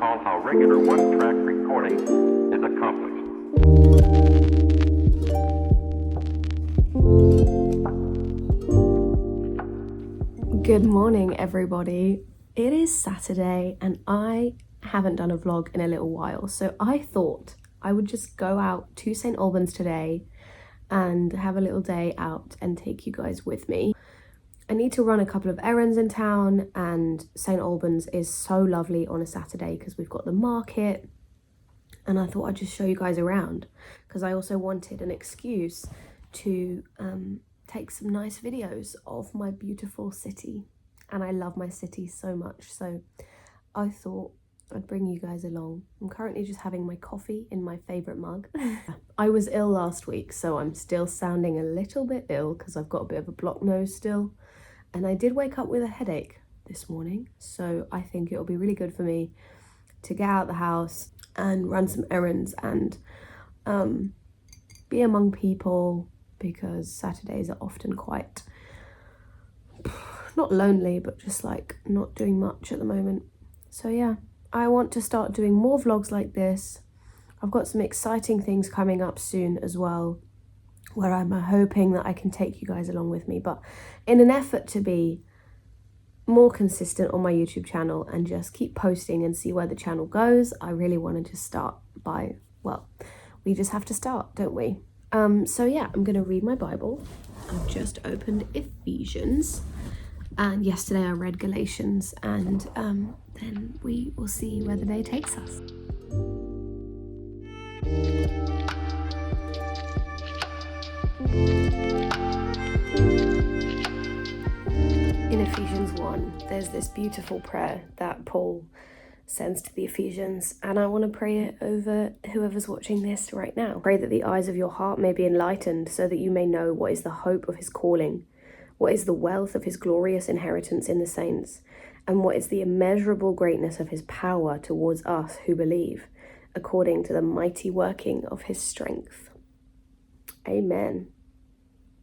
recall how regular one-track recording is accomplished. Good morning, everybody. It is Saturday and I haven't done a vlog in a little while, so I thought I would just go out to St Albans today and have a little day out and take you guys with me. I need to run a couple of errands in town, and St Albans is so lovely on a Saturday because we've got the market, and I thought I'd just show you guys around because I also wanted an excuse to take some nice videos of my beautiful city, and I love my city so much, so I thought I'd bring you guys along. I'm currently just having my coffee in my favourite mug. I was ill last week, so I'm still sounding a little bit ill because I've got a bit of a blocked nose still. And I did wake up with a headache this morning, so I think it'll be really good for me to get out of the house and run some errands and be among people, because Saturdays are often quite, not lonely, but just like not doing much at the moment. So yeah, I want to start doing more vlogs like this. I've got some exciting things coming up soon as well, where I'm hoping that I can take you guys along with me, but in an effort to be more consistent on my YouTube channel and just keep posting and see where the channel goes, I really want to just start by, well, we just have to start, don't we? So yeah, I'm going to read my Bible. I've just opened Ephesians, and yesterday I read Galatians, and then we will see where the day takes us. In Ephesians 1, there's this beautiful prayer that Paul sends to the Ephesians, and I want to pray it over whoever's watching this right now. Pray that the eyes of your heart may be enlightened, so that you may know what is the hope of his calling, what is the wealth of his glorious inheritance in the saints, and what is the immeasurable greatness of his power towards us who believe, according to the mighty working of his strength. Amen.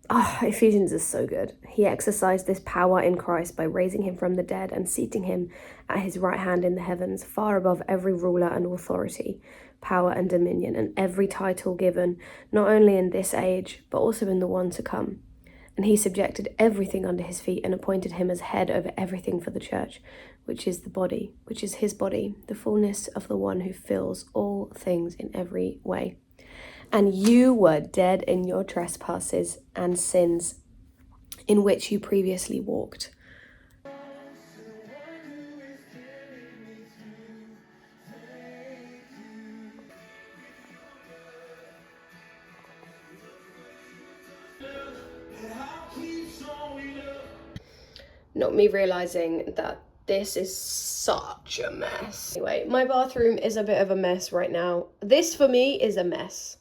Ephesians is so good. He exercised this power in Christ by raising him from the dead and seating him at his right hand in the heavens, far above every ruler and authority, power and dominion, and every title given, not only in this age, but also in the one to come. And he subjected everything under his feet and appointed him as head over everything for the church, which is the body, which is his body, the fullness of the one who fills all things in every way. And you were dead in your trespasses and sins, in which you previously walked. Not me realizing that this is such a mess. Anyway, my bathroom is a bit of a mess right now. This for me is a mess.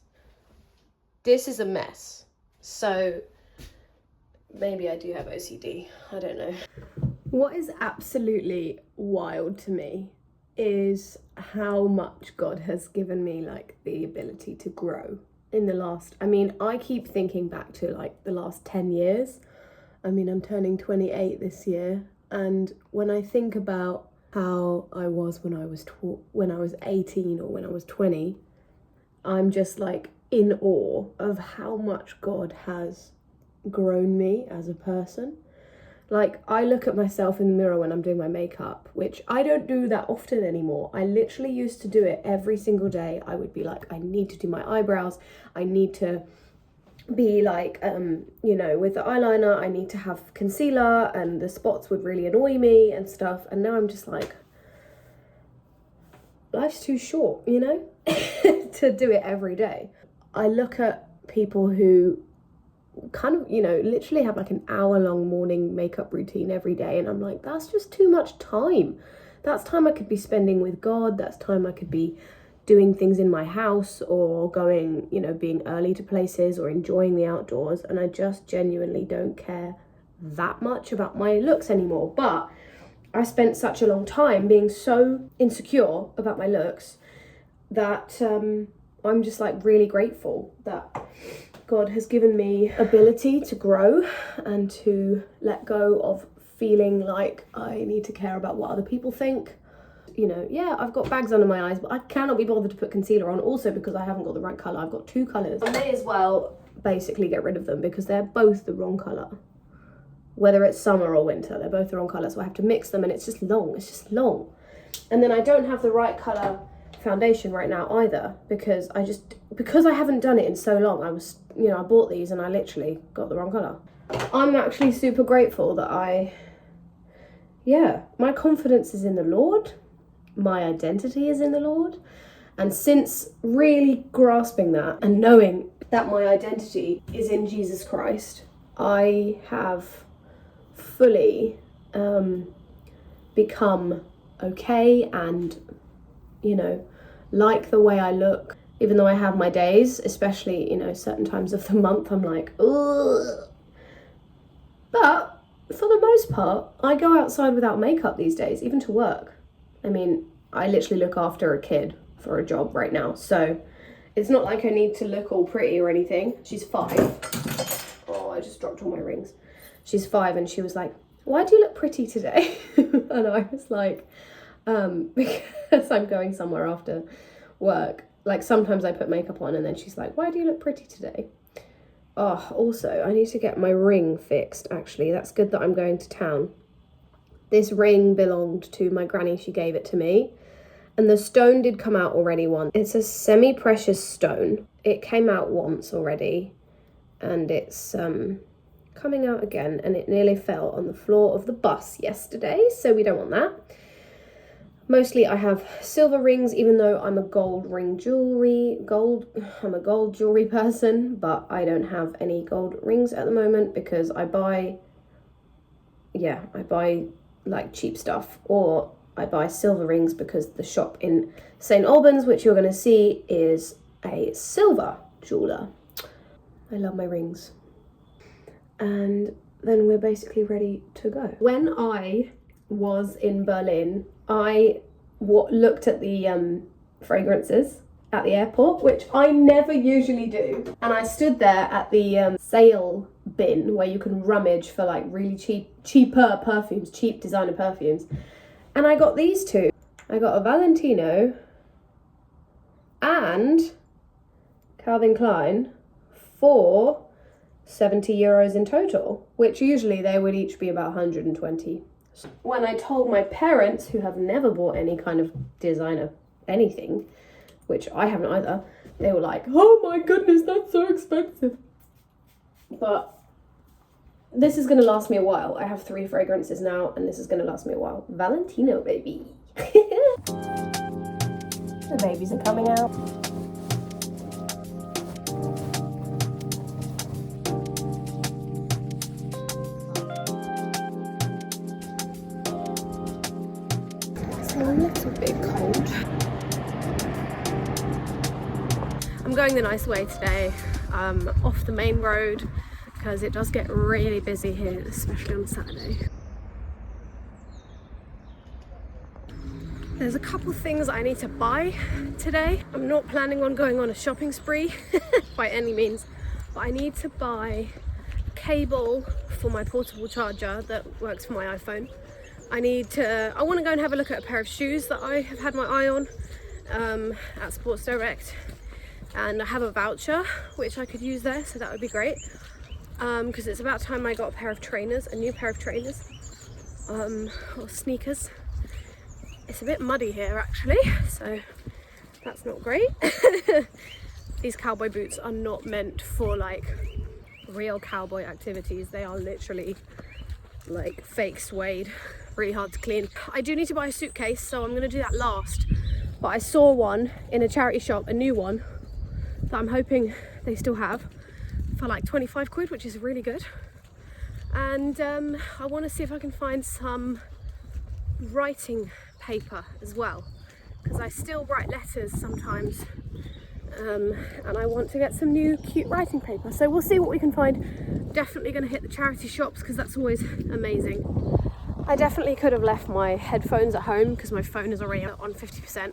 This is a mess. So maybe I do have OCD. I don't know. What is absolutely wild to me is how much God has given me, like, the ability to grow in the last, I keep thinking back to like the last 10 years. I'm turning 28 this year, and when I think about how I was when I was 18 or when I was 20, I'm just like in awe of how much God has grown me as a person. Like, I look at myself in the mirror when I'm doing my makeup, which I don't do that often anymore. I literally used to do it every single day. I would be like, I need to do my eyebrows, I need to be like, with the eyeliner, I need to have concealer, and the spots would really annoy me and stuff. And now I'm just like, life's too short, to do it every day. I look at people who kind of, literally have like an hour-long morning makeup routine every day, and I'm like, that's just too much time. That's time I could be spending with God. That's time I could be doing things in my house, or going, being early to places, or enjoying the outdoors. And I just genuinely don't care that much about my looks anymore. But I spent such a long time being so insecure about my looks that I'm just like really grateful that God has given me ability to grow and to let go of feeling like I need to care about what other people think. you know, yeah, I've got bags under my eyes, but I cannot be bothered to put concealer on, also because I haven't got the right colour. I've got 2 colours. I may as well basically get rid of them because they're both the wrong colour. Whether it's summer or winter, they're both the wrong colour, so I have to mix them, and it's just long. And then I don't have the right colour foundation right now either, because I haven't done it in so long. I bought these and I literally got the wrong colour. I'm actually super grateful that my confidence is in the Lord, my identity is in the Lord, and since really grasping that and knowing that my identity is in Jesus Christ, I have fully become okay and, you know, like the way I look, even though I have my days, especially, you know, certain times of the month, I'm like, ugh. But for the most part, I go outside without makeup these days, even to work. I mean, I literally look after a kid for a job right now, so it's not like I need to look all pretty or anything. She's 5. Oh, I just dropped all my rings. She's 5 and she was like, why do you look pretty today? And I was like, because I'm going somewhere after work. Like sometimes I put makeup on and then she's like, why do you look pretty today? Oh, also I need to get my ring fixed actually. That's good that I'm going to town. This ring belonged to my granny, she gave it to me. And the stone did come out already once. It's a semi-precious stone. It came out once already and it's coming out again, and it nearly fell on the floor of the bus yesterday, so we don't want that. Mostly I have silver rings, even though I'm a gold jewelry person, but I don't have any gold rings at the moment because I buy like cheap stuff, or I buy silver rings because the shop in St Albans, which you're going to see, is a silver jeweler. I love my rings. And then we're basically ready to go. When I was in Berlin, I looked at the fragrances at the airport, which I never usually do. And I stood there at the sale bin where you can rummage for like really cheaper perfumes, cheap designer perfumes. And I got these 2. I got a Valentino and Calvin Klein for €70 in total, which usually they would each be about 120. When I told my parents, who have never bought any kind of designer anything, which I haven't either, they were like, oh my goodness, that's so expensive. But this is going to last me a while. I have 3 fragrances now, and this is going to last me a while. Valentino, baby. The babies are coming out. A little bit cold. I'm going the nice way today, off the main road, because it does get really busy here, especially on Saturday. There's a couple things I need to buy today. I'm not planning on going on a shopping spree by any means, but I need to buy cable for my portable charger that works for my iPhone. I want to go and have a look at a pair of shoes that I have had my eye on at Sports Direct, and I have a voucher which I could use there, so that would be great, because it's about time I got a new pair of trainers or sneakers. It's a bit muddy here actually, so that's not great. These cowboy boots are not meant for like real cowboy activities. They are literally like fake suede, really hard to clean. I do need to buy a suitcase, so I'm going to do that last. But I saw one in a charity shop, a new one, that I'm hoping they still have, for like 25 quid, which is really good. And I want to see if I can find some writing paper as well, because I still write letters sometimes. And I want to get some new cute writing paper, so we'll see what we can find. Definitely going to hit the charity shops because that's always amazing. I definitely could have left my headphones at home because my phone is already on 50%,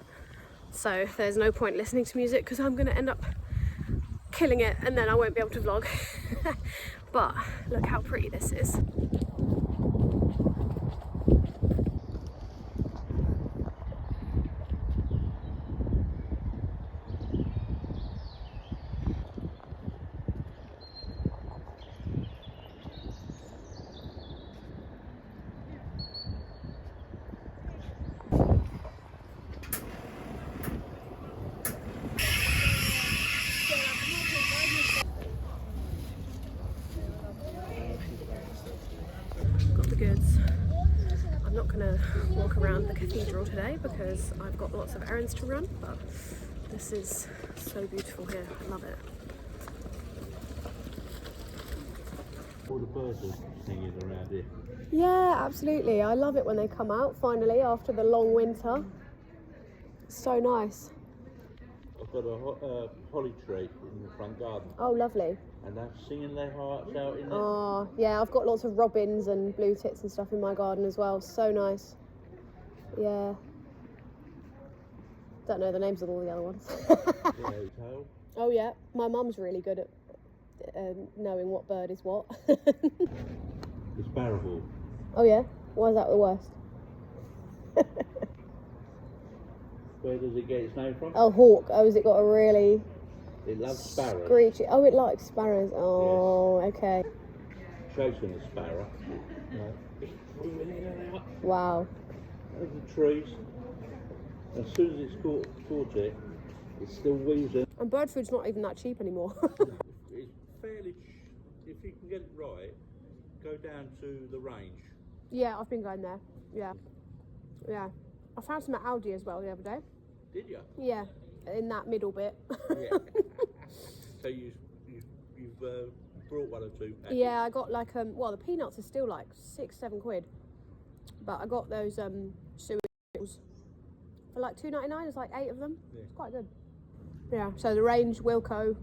so there's no point listening to music because I'm going to end up killing it and then I won't be able to vlog. But look how pretty this is. gonna walk around the cathedral today because I've got lots of errands to run, but this is so beautiful here. I love it. All the birds are singing around here. Yeah, absolutely. I love it when they come out finally after the long winter. It's so nice. I've got a holly tree in the front garden. Oh, lovely. And they're singing their hearts out in there. Oh, yeah, I've got lots of robins and blue tits and stuff in my garden as well. So nice. Yeah. Don't know the names of all the other ones. Oh, yeah. My mum's really good at knowing what bird is what. The sparrowhawk. Oh, yeah? Why is that the worst? Where does it get its name from? Oh, hawk. Oh, has it got a really... It loves sparrows. Screechy. Oh, it likes sparrows. Oh, yes. Okay. Chasing a sparrow. Wow. Over the trees. As soon as it's caught it, it's still wheezing. And bird food's not even that cheap anymore. It's fairly... If you can get it right, go down to the range. Yeah, I've been going there. Yeah. Yeah. I found some at Aldi as well the other day. Did you? Yeah, in that middle bit. Yeah. So you've brought one or two packets? Yeah, I got like well, the peanuts are still like £6-7, but I got those cereals for like $2.99. It's like 8 of them. Yeah. It's quite good. Yeah. So the range, Wilko,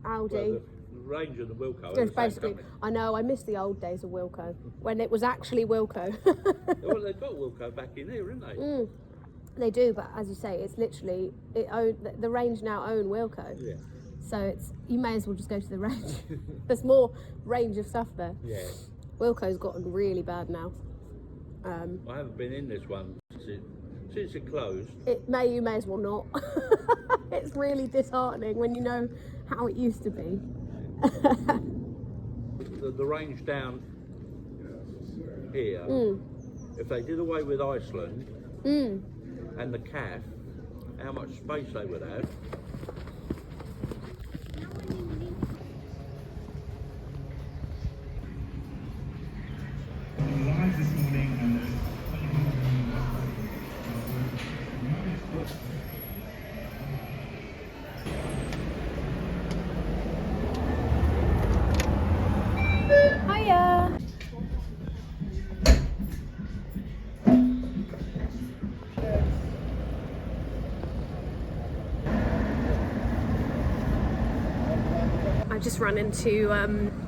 Aldi. Well, the range and the Wilko. It's basically. I know. I miss the old days of Wilko when it was actually Wilko. Well, they've got Wilko back in here, haven't they? Mm. They do, but as you say, it's literally the range now own Wilko. Yeah. So it's you may as well just go to the range. There's more range of stuff there. Yeah. Wilko's gotten really bad now. I haven't been in this one since it closed. You may as well not. It's really disheartening when you know how it used to be. the range down here, if they did away with Iceland and the calf, how much space they would have. Live this morning and Hiya. I just ran into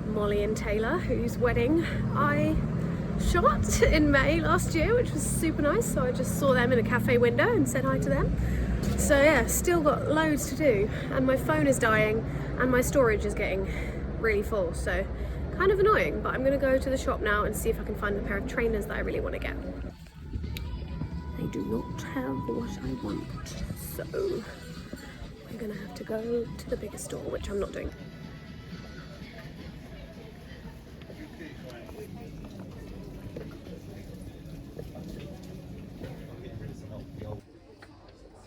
Molly and Taylor, whose wedding I shot in May last year, which was super nice. So I just saw them in a cafe window and said hi to them. So yeah, still got loads to do, and my phone is dying and my storage is getting really full, so kind of annoying. But I'm gonna go to the shop now and see if I can find the pair of trainers that I really want to get. They do not have what I want, so I'm gonna have to go to the bigger store, which I'm not doing.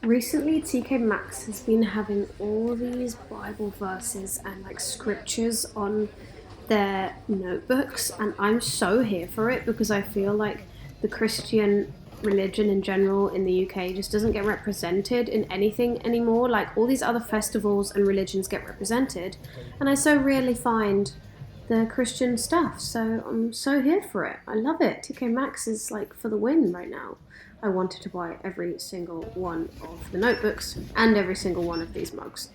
Recently, TK Maxx has been having all these Bible verses and like scriptures on their notebooks, and I'm so here for it because I feel like the Christian religion in general in the UK just doesn't get represented in anything anymore. Like all these other festivals and religions get represented, and I so rarely find the Christian stuff, so I'm so here for it. I love it. TK Maxx is like for the win right now. I wanted to buy every single one of the notebooks and every single one of these mugs.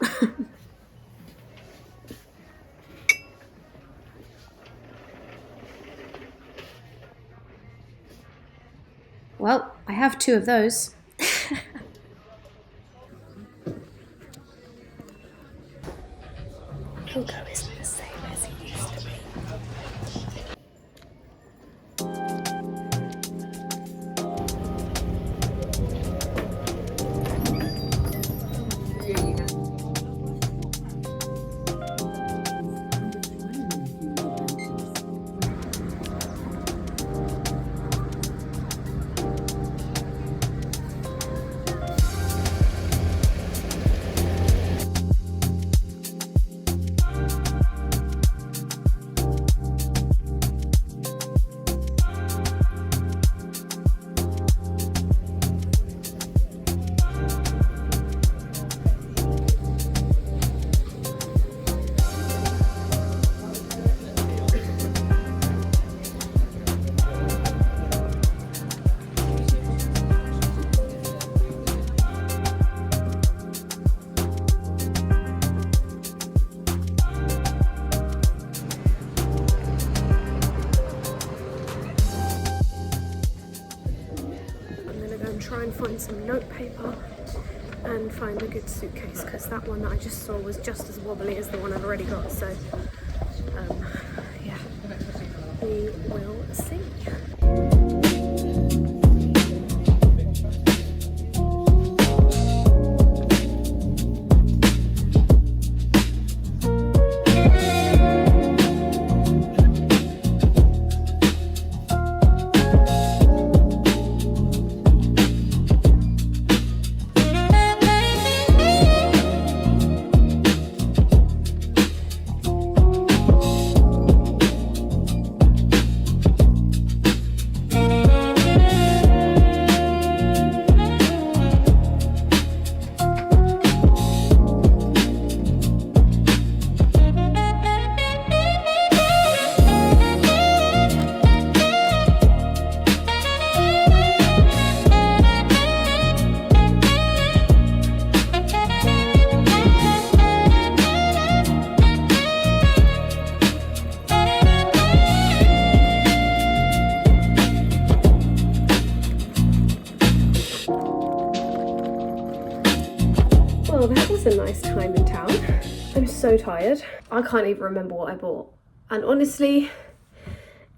Well, I have 2 of those. Wilko isn't the same as he used to be. find some notepaper and find a good suitcase, because that one that I just saw was just as wobbly as the one I've already got. So yeah, we will see. Well, that was a nice time in town. I'm so tired. I can't even remember what I bought. And honestly,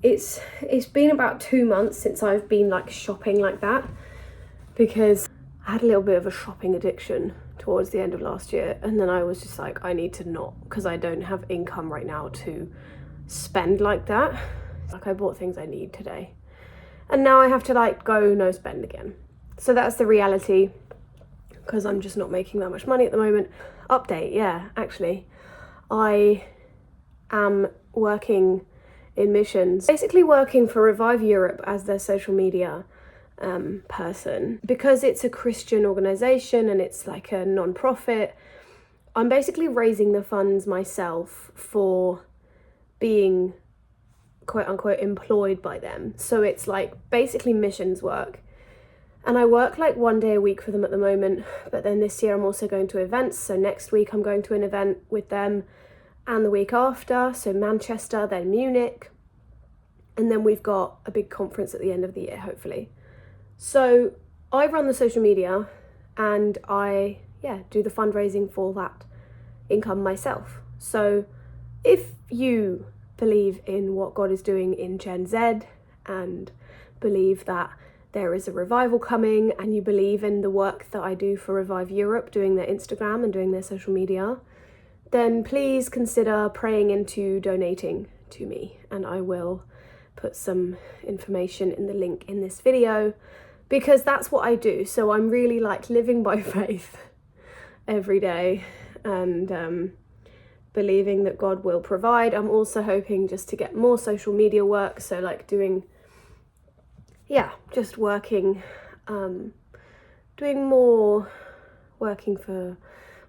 it's been about 2 months since I've been like shopping like that, because I had a little bit of a shopping addiction towards the end of last year, and then I was just like, I need to not, because I don't have income right now to spend like that. Like, I bought things I need today, and now I have to like go no spend again. So that's the reality, because I'm just not making that much money at the moment. Update, yeah, actually, I am working in missions, basically working for Revive Europe as their social media person. Because it's a Christian organisation and it's like a non-profit, I'm basically raising the funds myself for being quote unquote employed by them. So it's like basically missions work. And I work like 1 day a week for them at the moment, but then this year I'm also going to events. So next week I'm going to an event with them, and the week after, so Manchester, then Munich. And then we've got a big conference at the end of the year, hopefully. So I run the social media, and I, do the fundraising for that income myself. So if you believe in what God is doing in Gen Z, and believe that there is a revival coming, and you believe in the work that I do for Revive Europe, doing their Instagram and doing their social media, then please consider praying into donating to me, and I will put some information in the link in this video, because that's what I do. So I'm really like living by faith every day, and believing that God will provide. I'm also hoping just to get more social media work, so like doing, just working, doing more working for,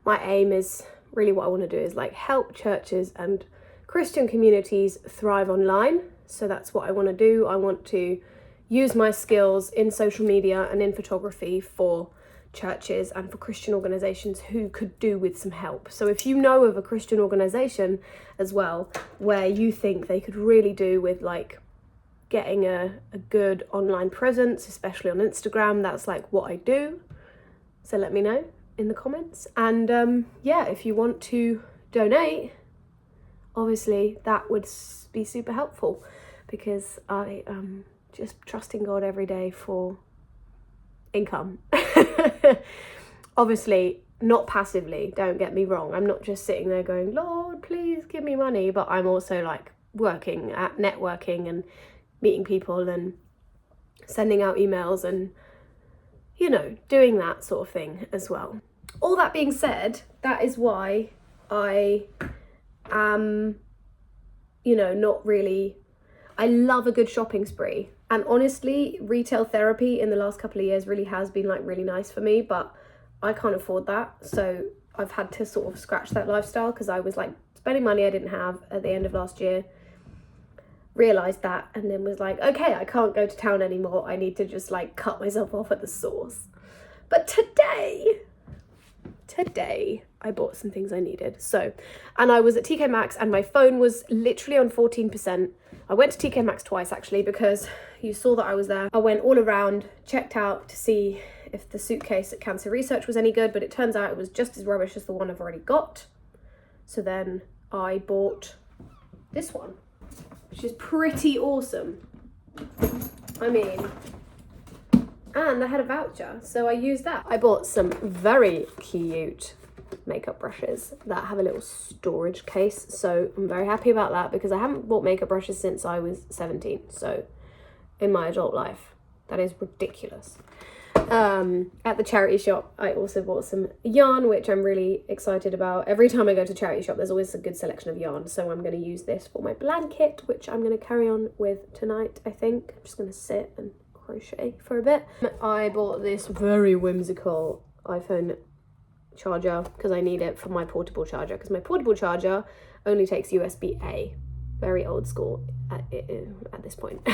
my aim is really what I want to do is like help churches and Christian communities thrive online. So that's what I want to do. I want to use my skills in social media and in photography for churches and for Christian organizations who could do with some help. So if you know of a Christian organization as well where you think they could really do with like getting a good online presence, especially on Instagram, that's like what I do. So let me know in the comments. And if you want to donate, obviously that would be super helpful, because I am just trusting God every day for income. Obviously not passively, don't get me wrong. I'm not just sitting there going, Lord, please give me money, but I'm also like working at networking and meeting people and sending out emails and, doing that sort of thing as well. All that being said, that is why I am, not really, I love a good shopping spree. And honestly, retail therapy in the last couple of years really has been like really nice for me, but I can't afford that. So I've had to sort of scratch that lifestyle, because I was like spending money I didn't have at the end of last year. Realised that, and then was like, okay, I can't go to town anymore. I need to just like cut myself off at the source. But today I bought some things I needed. So, and I was at TK Maxx and my phone was literally on 14%. I went to TK Maxx twice actually, because you saw that I was there. I went all around, checked out to see if the suitcase at Cancer Research was any good, but it turns out it was just as rubbish as the one I've already got. So then I bought this one, which is pretty awesome. I mean, and I had a voucher, so I used that. I bought some very cute makeup brushes that have a little storage case, so I'm very happy about that because I haven't bought makeup brushes since I was 17, so in my adult life. That is ridiculous. At the charity shop, I also bought some yarn, which I'm really excited about. Every time I go to charity shop, there's always a good selection of yarn, so I'm going to use this for my blanket, which I'm going to carry on with tonight, I think. I'm just going to sit and crochet for a bit. I bought this very whimsical iPhone charger because I need it for my portable charger, because my portable charger only takes USB-A. Very old school at this point.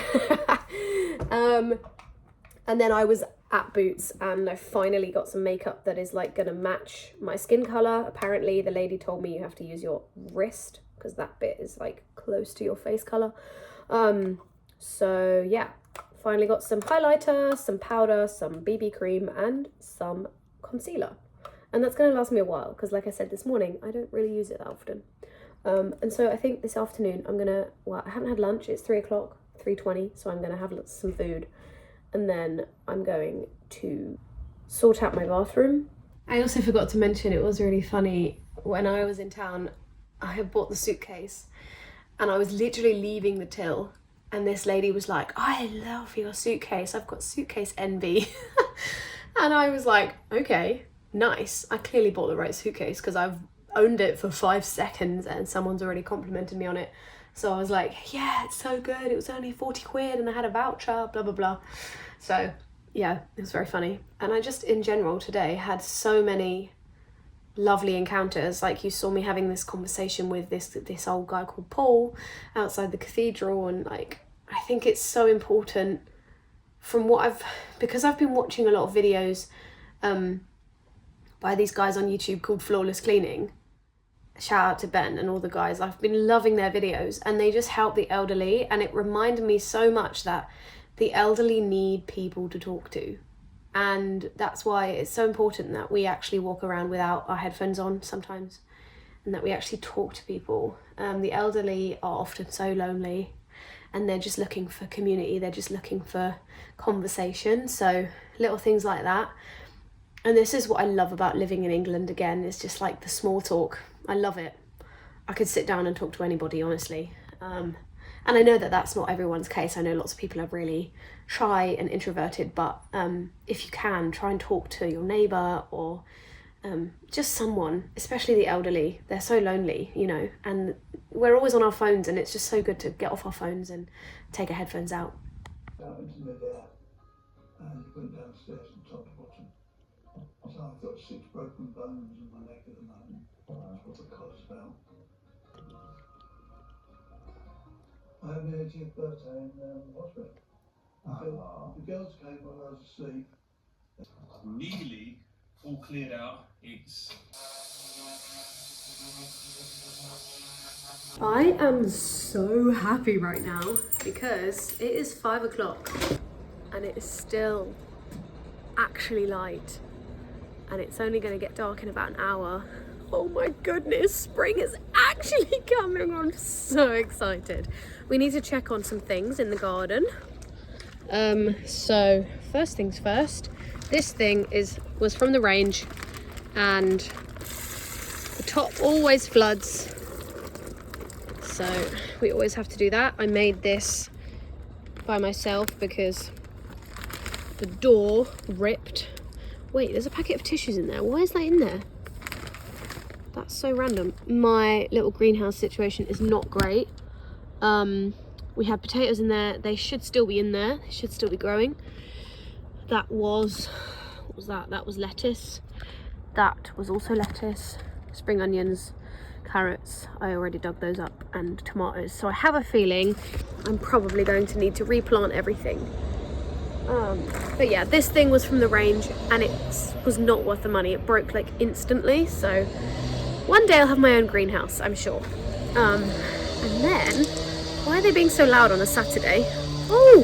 And then I was at Boots and I finally got some makeup that is like gonna match my skin color. Apparently the lady told me you have to use your wrist because that bit is like close to your face color. So yeah, finally got some highlighter, some powder, some BB cream and some concealer. And that's gonna last me a while because like I said this morning, I don't really use it that often. And so I think this afternoon I'm gonna, well, I haven't had lunch, it's 3 o'clock, 3:20, so I'm gonna have some food. And then I'm going to sort out my bathroom. I also forgot to mention, it was really funny, when I was in town, I had bought the suitcase and I was literally leaving the till and this lady was like, I love your suitcase, I've got suitcase envy. And I was like, okay, nice. I clearly bought the right suitcase because I've owned it for 5 seconds and someone's already complimented me on it. So I was like, yeah, it's so good. It was only 40 quid and I had a voucher, blah, blah, blah. So yeah, it was very funny. And I just, in general today, had so many lovely encounters. Like you saw me having this conversation with this old guy called Paul outside the cathedral. And like, I think it's so important from what because I've been watching a lot of videos by these guys on YouTube called Flawless Cleaning. Shout out to Ben and all the guys. I've been loving their videos and they just help the elderly, and it reminded me so much that the elderly need people to talk to, and that's why it's so important that we actually walk around without our headphones on sometimes and that we actually talk to people. The elderly are often so lonely and they're just looking for community, they're just looking for conversation, so little things like that. And this is what I love about living in England again, it's just like the small talk. I love it. I could sit down and talk to anybody, honestly. And I know that that's not everyone's case. I know lots of people are really shy and introverted, but if you can, try and talk to your neighbour or just someone, especially the elderly. They're so lonely, you know, and we're always on our phones and it's just so good to get off our phones and take our headphones out. Out into mid-air and went downstairs from top to bottom. So I've got 6 broken bones in my neck at the moment. That's what the collar's about. I had my 80th birthday in hospital. The girls came while I was asleep. Nearly all cleared out. It's I am so happy right now because it is 5 o'clock and it is still actually light and it's only going to get dark in about an hour. Oh my goodness, spring is actually coming. I'm so excited. We need to check on some things in the garden. So first things first, this thing was from the range and the top always floods. So we always have to do that. I made this by myself because the door ripped. Wait, there's a packet of tissues in there. Why is that in there? That's so random. My little greenhouse situation is not great. We had potatoes in there. They should still be in there. They should still be growing. That was, what was that? That was lettuce. That was also lettuce. Spring onions, carrots. I already dug those up, and tomatoes. So I have a feeling I'm probably going to need to replant everything. But yeah, this thing was from the range and it was not worth the money. It broke like instantly. So one day I'll have my own greenhouse, I'm sure. And then, why are they being so loud on a Saturday? Oh,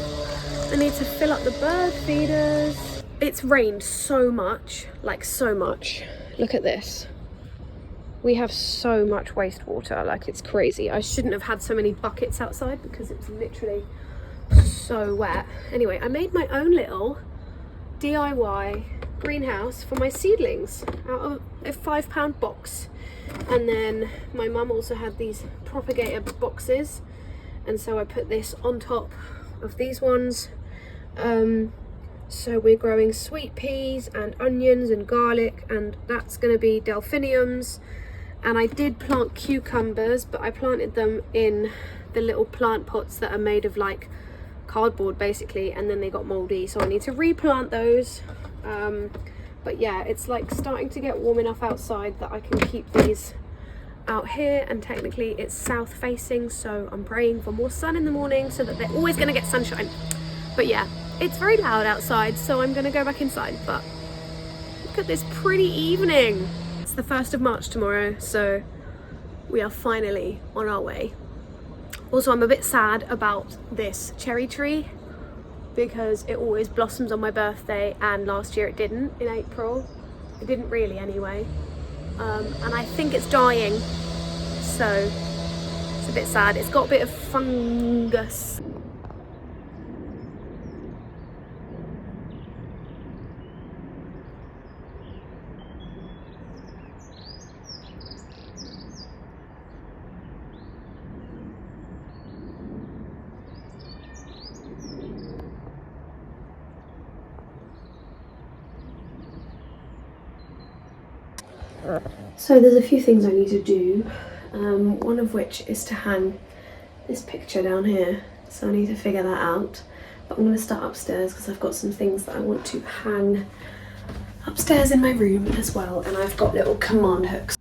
I need to fill up the bird feeders. It's rained so much, like so much. Look at this. We have so much wastewater, like it's crazy. I shouldn't have had so many buckets outside because it's literally so wet. Anyway, I made my own little DIY greenhouse for my seedlings out of a £5 box. And then my mum also had these propagator boxes, and so I put this on top of these ones. So we're growing sweet peas and onions and garlic, and that's going to be delphiniums. And I did plant cucumbers, but I planted them in the little plant pots that are made of like cardboard basically, and then they got moldy, so I need to replant those. But yeah, it's like starting to get warm enough outside that I can keep these out here, and technically it's south facing, so I'm praying for more sun in the morning so that they're always going to get sunshine. But yeah, it's very loud outside, so I'm going to go back inside. But look at this pretty evening. It's the 1st of March tomorrow, so we are finally on our way. Also, I'm a bit sad about this cherry tree because it always blossoms on my birthday, and last year it didn't in April. It didn't really anyway. And I think it's dying, so it's a bit sad. It's got a bit of fungus. So there's a few things I need to do, one of which is to hang this picture down here, so I need to figure that out. But I'm going to start upstairs because I've got some things that I want to hang upstairs in my room as well, and I've got little command hooks.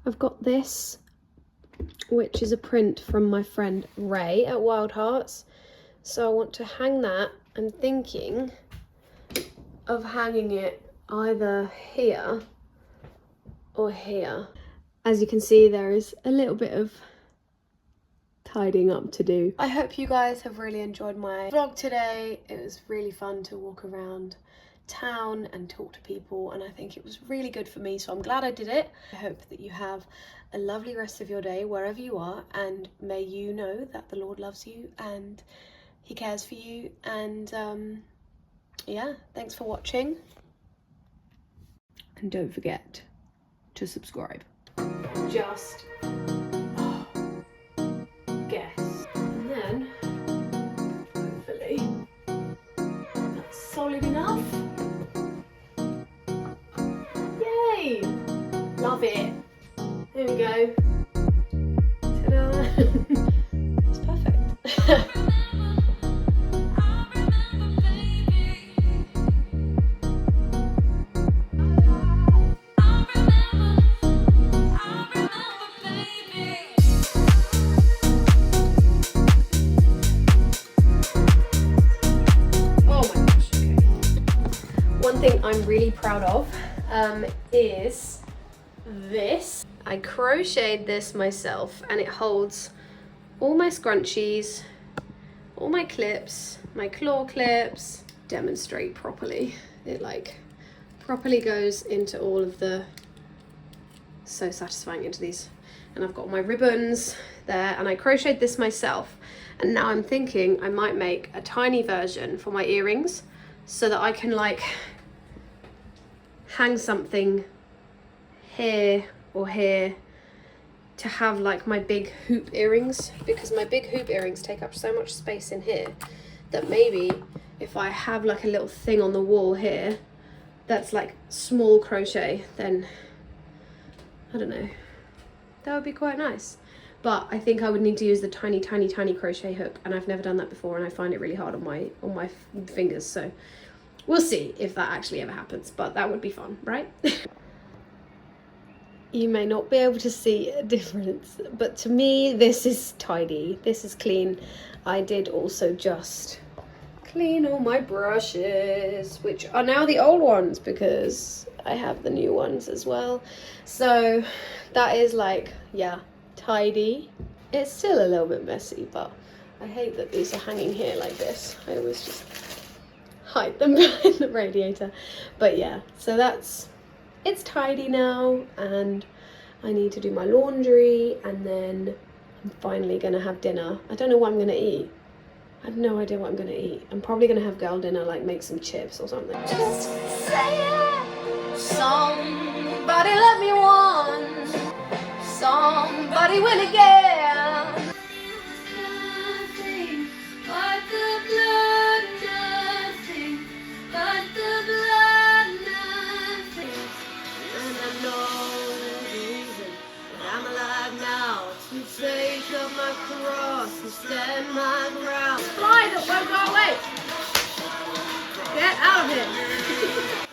I've got this, which is a print from my friend Ray at Wild Hearts, so I want to hang that. I'm thinking of hanging it either here or here. As you can see, there is a little bit of tidying up to do. I hope you guys have really enjoyed my vlog today. It was really fun to walk around town and talk to people, and I think it was really good for me, so I'm glad I did it. I hope that you have a lovely rest of your day wherever you are, and may you know that the Lord loves you and he cares for you. And yeah, thanks for watching, and don't forget to subscribe. Just guess, and then hopefully that's solid enough. Yay! Love it. There we go. Ta-da! It's perfect. Thing I'm really proud of is this. I crocheted this myself, and it holds all my scrunchies, all my clips, my claw clips. Demonstrate properly. It like properly goes into all of the, so satisfying, into these. And I've got my ribbons there, and I crocheted this myself, and now I'm thinking I might make a tiny version for my earrings so that I can like hang something here or here to have like my big hoop earrings, because my big hoop earrings take up so much space in here that maybe if I have like a little thing on the wall here that's like small crochet, then I don't know, that would be quite nice. But I think I would need to use the tiny crochet hook, and I've never done that before, and I find it really hard on my fingers, so we'll see if that actually ever happens, but that would be fun, right? You may not be able to see a difference, but to me, this is tidy. This is clean. I did also just clean all my brushes, which are now the old ones because I have the new ones as well. So that is like, yeah, tidy. It's still a little bit messy, but I hate that these are hanging here like this. I always just hide them behind the radiator. But yeah, so it's tidy now, and I need to do my laundry, and then I'm finally gonna have dinner. I don't know what I'm gonna eat. I have no idea what I'm gonna eat. I'm probably gonna have girl dinner, like make some chips or something. Just say it. Somebody let me one. Somebody win again. Nothing but the blood, nothing but the blood, nothing. And I know the reason that I'm alive now, to take up my cross and stand my ground. Fly that won't go away. Get out of here.